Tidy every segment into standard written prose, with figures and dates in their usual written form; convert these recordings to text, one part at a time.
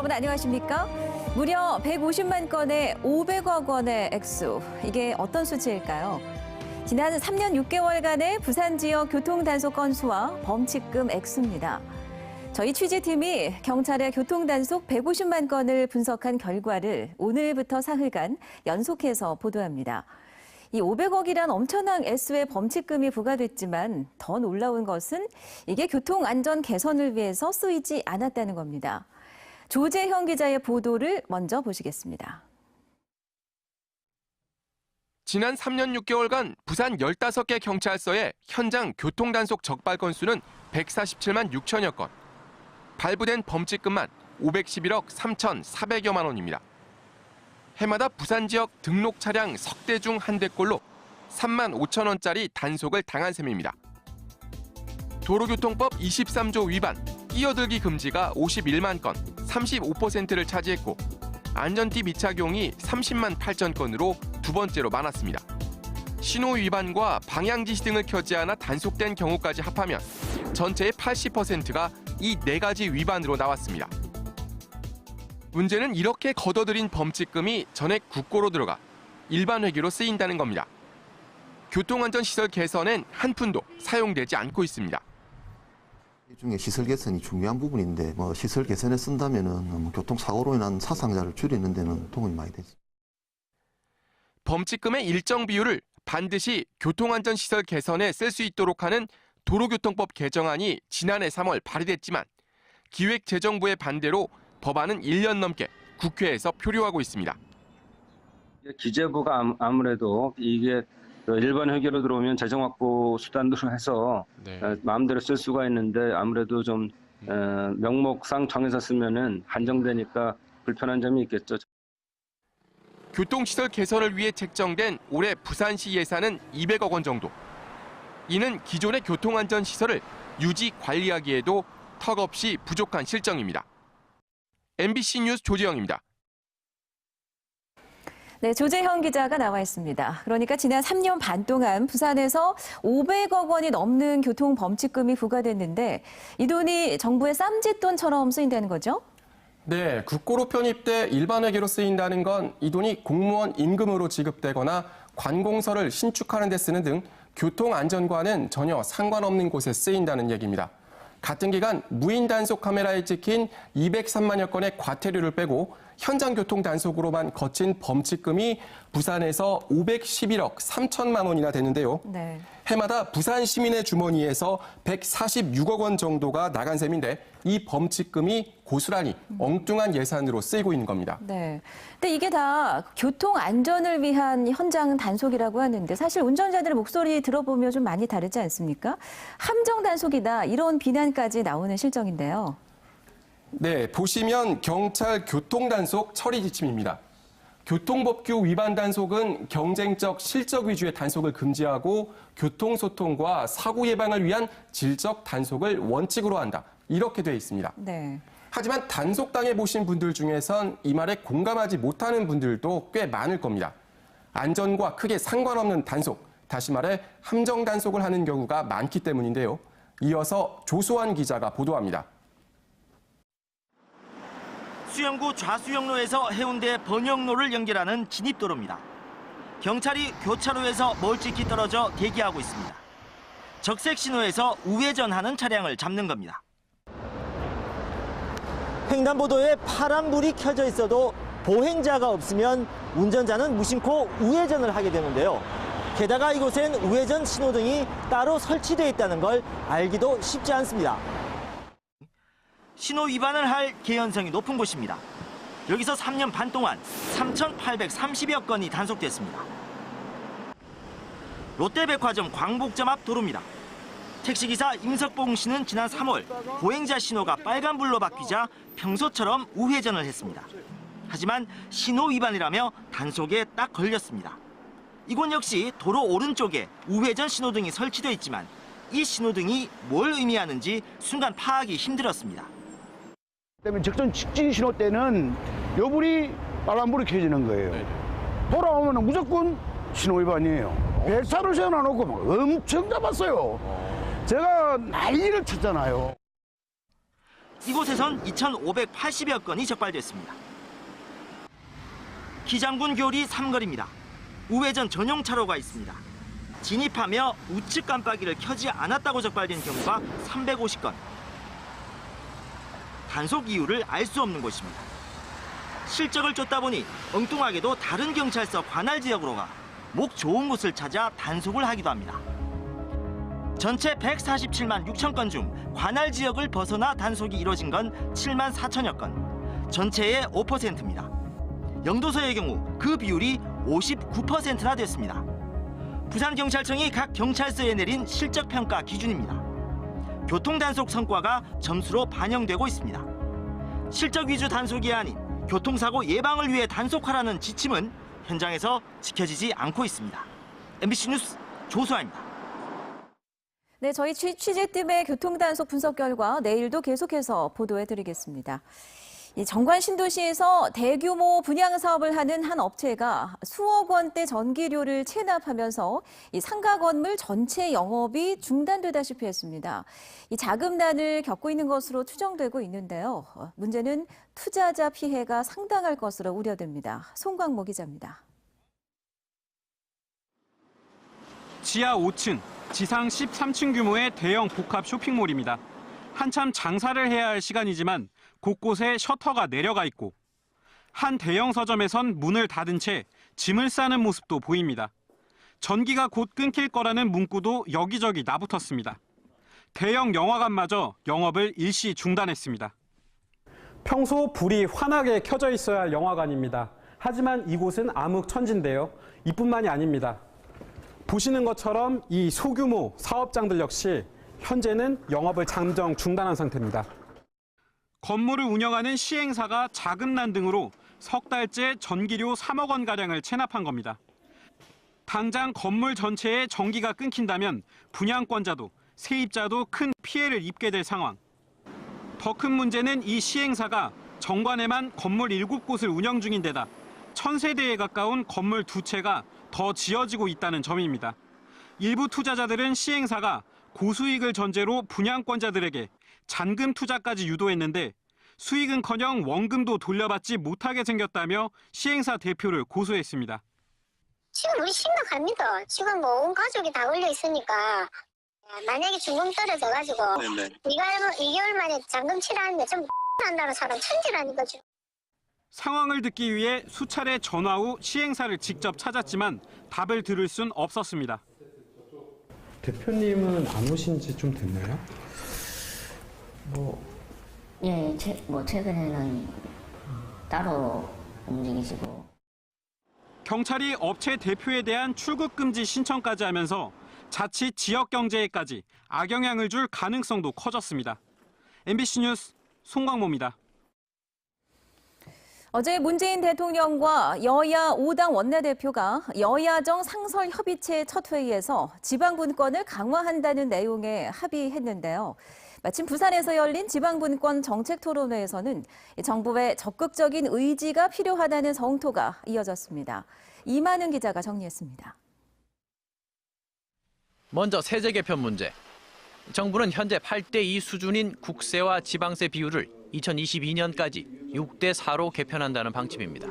여러분 안녕하십니까? 무려 150만 건의 500억 원의 액수. 이게 어떤 수치일까요? 지난 3년 6개월간의 부산 지역 교통단속 건수와 범칙금 액수입니다. 저희 취재팀이 경찰의 교통단속 150만 건을 분석한 결과를 오늘부터 사흘간 연속해서 보도합니다. 이 500억이란 엄청난 액수의 범칙금이 부과됐지만 더 놀라운 것은 이게 교통안전 개선을 위해서 쓰이지 않았다는 겁니다. 조재형 기자의 보도를 먼저 보시겠습니다. 지난 3년 6개월간 부산 15개 경찰서의 현장 교통단속 적발 건수는 147만 6천여 건. 발부된 범칙금만 511억 3,400여만 원입니다. 해마다 부산 지역 등록 차량 석 대 중 한 대꼴로 3만 5천 원짜리 단속을 당한 셈입니다. 도로교통법 23조 위반, 끼어들기 금지가 51만 건, 35%를 차지했고 안전띠 미착용이 30만 8천 건으로 두 번째로 많았습니다. 신호 위반과 방향지시 등을 켜지 않아 단속된 경우까지 합하면 전체의 80%가 이 네 가지 위반으로 나왔습니다. 문제는 이렇게 걷어들인 범칙금이 전액 국고로 들어가 일반 회계로 쓰인다는 겁니다. 교통안전시설 개선엔 한 푼도 사용되지 않고 있습니다. 이 중에 시설 개선이 중요한 부분인데 시설 개선에 쓴다면은 교통사고로 인한 사상자를 줄이는 데는 도움이 많이 되죠. 범칙금의 일정 비율을 반드시 교통안전시설 개선에 쓸 수 있도록 하는 도로교통법 개정안이 지난해 3월 발의됐지만 기획재정부의 반대로 법안은 1년 넘게 국회에서 표류하고 있습니다. 기재부가 아무래도 이게 일반 회계로 들어오면 재정 확보 수단으로 해서 마음대로 쓸 수가 있는데 아무래도 좀 명목상 정해서 쓰면은 한정되니까 불편한 점이 있겠죠. 교통시설 개선을 위해 책정된 올해 부산시 예산은 200억 원 정도. 이는 기존의 교통안전시설을 유지 관리하기에도 턱없이 부족한 실정입니다. MBC 뉴스 조재형입니다. 네, 조재형 기자가 나와 있습니다. 그러니까 지난 3년 반 동안 부산에서 500억 원이 넘는 교통범칙금이 부과됐는데 이 돈이 정부의 쌈짓돈처럼 쓰인다는 거죠? 네, 국고로 편입돼 일반 회계로 쓰인다는 건 이 돈이 공무원 임금으로 지급되거나 관공서를 신축하는 데 쓰는 등 교통안전과는 전혀 상관없는 곳에 쓰인다는 얘기입니다. 같은 기간 무인 단속 카메라에 찍힌 203만여 건의 과태료를 빼고 현장 교통 단속으로만 거친 범칙금이 부산에서 511억 3천만 원이나 되는데요. 네. 해마다 부산 시민의 주머니에서 146억 원 정도가 나간 셈인데 이 범칙금이 고스란히 엉뚱한 예산으로 쓰이고 있는 겁니다. 네. 근데 이게 다 교통 안전을 위한 현장 단속이라고 하는데 사실 운전자들의 목소리 들어보면 좀 많이 다르지 않습니까? 함정 단속이다 이런 비난까지 나오는 실정인데요. 네, 보시면 경찰 교통단속 처리 지침입니다. 교통법규 위반 단속은 경쟁적 실적 위주의 단속을 금지하고 교통소통과 사고 예방을 위한 질적 단속을 원칙으로 한다. 이렇게 돼 있습니다. 네. 하지만 단속당해 보신 분들 중에선 이 말에 공감하지 못하는 분들도 꽤 많을 겁니다. 안전과 크게 상관없는 단속, 다시 말해 함정 단속을 하는 경우가 많기 때문인데요. 이어서 조소환 기자가 보도합니다. 수영구 좌수영로에서 해운대 번영로를 연결하는 진입도로입니다. 경찰이 교차로에서 멀찍이 떨어져 대기하고 있습니다. 적색 신호에서 우회전하는 차량을 잡는 겁니다. 횡단보도에 파란불이 켜져 있어도 보행자가 없으면 운전자는 무심코 우회전을 하게 되는데요. 게다가 이곳엔 우회전 신호등이 따로 설치되어 있다는 걸 알기도 쉽지 않습니다. 신호 위반을 할 개연성이 높은 곳입니다. 여기서 3년 반 동안 3,830여 건이 단속됐습니다. 롯데백화점 광복점 앞 도로입니다. 택시기사 임석봉 씨는 지난 3월 보행자 신호가 빨간불로 바뀌자 평소처럼 우회전을 했습니다. 하지만 신호 위반이라며 단속에 딱 걸렸습니다. 이곳 역시 도로 오른쪽에 우회전 신호등이 설치되어 있지만 이 신호등이 뭘 의미하는지 순간 파악이 힘들었습니다. 때문에 직선 직진 신호 때는 여불이 빨간불이 켜지는 거예요. 돌아오면 무조건 신호 위반이에요. 벨사를 세워놓고 막 엄청 잡았어요. 제가 난리를 쳤잖아요. 이곳에선 2,580여 건이 적발됐습니다. 기장군 교리 삼거리입니다. 우회전 전용 차로가 있습니다. 진입하며 우측 깜빡이를 켜지 않았다고 적발된 경우가 350건. 단속 이유를 알 수 없는 곳입니다. 실적을 쫓다 보니 엉뚱하게도 다른 경찰서 관할 지역으로 가 목 좋은 곳을 찾아 단속을 하기도 합니다. 전체 147만 6천 건 중 관할 지역을 벗어나 단속이 이뤄진 건 7만 4천여 건, 전체의 5%입니다. 영도서의 경우 그 비율이 59%나 됐습니다. 부산경찰청이 각 경찰서에 내린 실적평가 기준입니다. 교통단속 성과가 점수로 반영되고 있습니다. 실적 위주 단속이 아닌 교통사고 예방을 위해 단속하라는 지침은 현장에서 지켜지지 않고 있습니다. MBC 뉴스 조수아입니다. 네, 저희 취재팀의 교통단속 분석 결과 내일도 계속해서 보도해드리겠습니다. 이 정관 신도시에서 대규모 분양 사업을 하는 한 업체가 수억 원대 전기료를 체납하면서 이 상가 건물 전체 영업이 중단되다시피 했습니다. 이 자금난을 겪고 있는 것으로 추정되고 있는데요. 문제는 투자자 피해가 상당할 것으로 우려됩니다. 송광모 기자입니다. 지하 5층, 지상 13층 규모의 대형 복합 쇼핑몰입니다. 한참 장사를 해야 할 시간이지만 곳곳에 셔터가 내려가 있고 한 대형 서점에선 문을 닫은 채 짐을 싸는 모습도 보입니다. 전기가 곧 끊길 거라는 문구도 여기저기 나붙었습니다. 대형 영화관마저 영업을 일시 중단했습니다. 평소 불이 환하게 켜져 있어야 할 영화관입니다. 하지만 이곳은 암흑천지인데요. 이뿐만이 아닙니다. 보시는 것처럼 이 소규모 사업장들 역시 현재는 영업을 잠정 중단한 상태입니다. 건물을 운영하는 시행사가 자금난 등으로 석 달째 전기료 3억 원가량을 체납한 겁니다. 당장 건물 전체에 전기가 끊긴다면 분양권자도 세입자도 큰 피해를 입게 될 상황. 더 큰 문제는 이 시행사가 정관에만 건물 7곳을 운영 중인 데다 1000세대에 가까운 건물 2채가 더 지어지고 있다는 점입니다. 일부 투자자들은 시행사가 고수익을 전제로 분양권자들에게 잔금 투자까지 유도했는데 수익은커녕 원금도 돌려받지 못하게 생겼다며 시행사 대표를 고소했습니다. 지금 우리 심각합니다. 지금 뭐 온 가족이 다 걸려 있으니까 만약에 중금 떨어져가지고 2개월 만에 잔금 치라는데 좀 한다는 사람 천지라니까 지금. 상황을 듣기 위해 수차례 전화 후 시행사를 직접 찾았지만 답을 들을 순 없었습니다. 대표님은 안 오신 지 좀 됐나요? 최근에는 따로 움직이시고. 경찰이 업체 대표에 대한 출국 금지 신청까지 하면서 자칫 지역 경제에까지 악영향을 줄 가능성도 커졌습니다. MBC 뉴스 송광모입니다. 어제 문재인 대통령과 여야 5당 원내대표가 여야정 상설협의체 첫 회의에서 지방분권을 강화한다는 내용에 합의했는데요. 마침 부산에서 열린 지방분권 정책토론회에서는 정부의 적극적인 의지가 필요하다는 성토가 이어졌습니다. 이만은 기자가 정리했습니다. 먼저 세제 개편 문제. 정부는 현재 8대2 수준인 국세와 지방세 비율을 2022년까지 6대4로 개편한다는 방침입니다.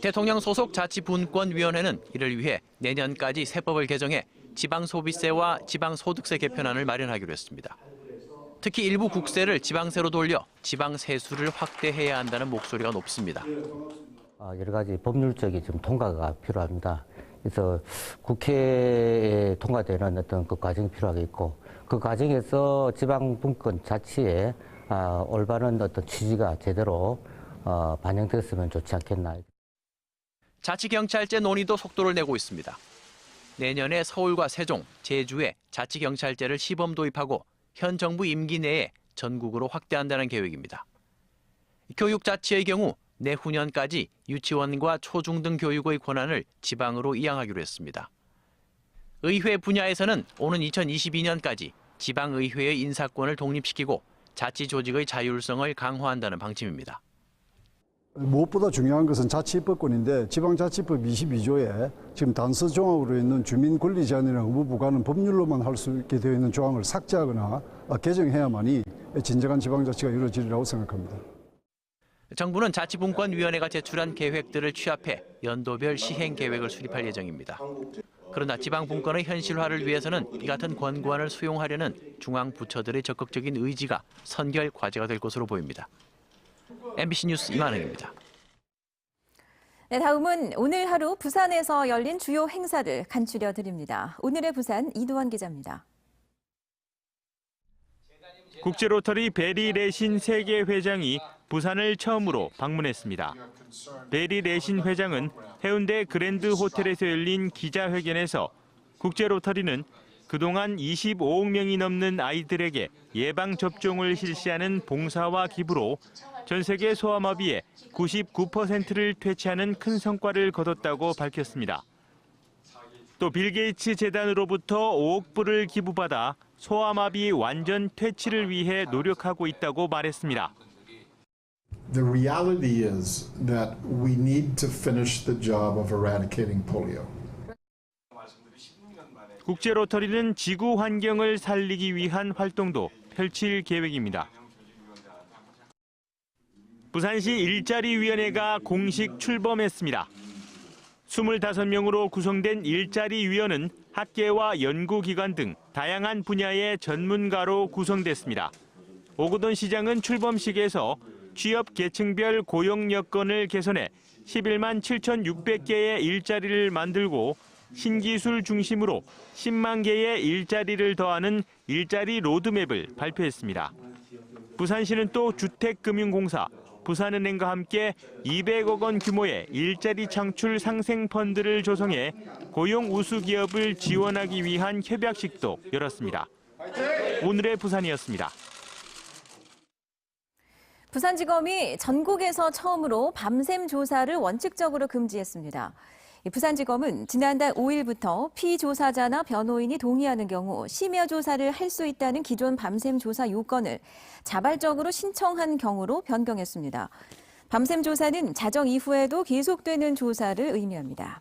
대통령 소속 자치분권위원회는 이를 위해 내년까지 세법을 개정해 지방소비세와 지방소득세 개편안을 마련하기로 했습니다. 특히 일부 국세를 지방세로 돌려 지방세수를 확대해야 한다는 목소리가 높습니다. 여러 가지 법률적인 좀 통과가 필요합니다. 그래서 국회에 통과되는 어떤 그 과정이 필요하겠고, 그 과정에서 지방분권 자치에 올바른 어떤 취지가 제대로 반영됐으면 좋지 않겠나. 자치경찰제 논의도 속도를 내고 있습니다. 내년에 서울과 세종, 제주에 자치경찰제를 시범 도입하고 현 정부 임기 내에 전국으로 확대한다는 계획입니다. 교육자치의 경우 내후년까지 유치원과 초중등 교육의 권한을 지방으로 이양하기로 했습니다. 의회 분야에서는 오는 2022년까지 지방의회의 인사권을 독립시키고 자치 조직의 자율성을 강화한다는 방침입니다. 무엇보다 중요한 것은 자치입법권인데 지방자치법 22조에 지금 단서 조항으로 있는 주민권리 제한이나 의무 부과는 법률로만 할 수 있게 되어 있는 조항을 삭제하거나 개정해야만이 진정한 지방자치가 이루어지리라고 생각합니다. 정부는 자치분권위원회가 제출한 계획들을 취합해 연도별 시행 계획을 수립할 예정입니다. 그러나 지방분권의 현실화를 위해서는 이 같은 권고안을 수용하려는 중앙 부처들의 적극적인 의지가 선결 과제가 될 것으로 보입니다. MBC 뉴스 이만흥입니다. 네, 다음은 오늘 하루 부산에서 열린 주요 행사를 간추려 드립니다. 오늘의 부산 이도환 기자입니다. 국제로터리 베리 레신 세계 회장이 부산을 처음으로 방문했습니다. 베리 레신 회장은 해운대 그랜드 호텔에서 열린 기자회견에서 국제로터리는 그동안 25억 명이 넘는 아이들에게 예방접종을 실시하는 봉사와 기부로 전 세계 소아마비의 99%를 퇴치하는 큰 성과를 거뒀다고 밝혔습니다. 또 빌 게이츠 재단으로부터 5억 불을 기부받아 소아마비 완전 퇴치를 위해 노력하고 있다고 말했습니다. The reality is that we need to finish the job of eradicating polio. 국제로터리는 지구 환경을 살리기 위한 활동도 펼칠 계획입니다. 부산시 일자리위원회가 공식 출범했습니다. 25명으로 구성된 일자리위원은 학계와 연구기관 등 다양한 분야의 전문가로 구성됐습니다. 오거돈 시장은 출범식에서 취업 계층별 고용 여건을 개선해 11만 7,600개의 일자리를 만들고 신기술 중심으로 10만 개의 일자리를 더하는 일자리 로드맵을 발표했습니다. 부산시는 또 주택금융공사, 부산은행과 함께 200억 원 규모의 일자리 창출 상생 펀드를 조성해 고용 우수 기업을 지원하기 위한 협약식도 열었습니다. 오늘의 부산이었습니다. 부산지검이 전국에서 처음으로 밤샘 조사를 원칙적으로 금지했습니다. 부산지검은 지난달 5일부터 피조사자나 변호인이 동의하는 경우 심야 조사를 할 수 있다는 기존 밤샘 조사 요건을 자발적으로 신청한 경우로 변경했습니다. 밤샘 조사는 자정 이후에도 계속되는 조사를 의미합니다.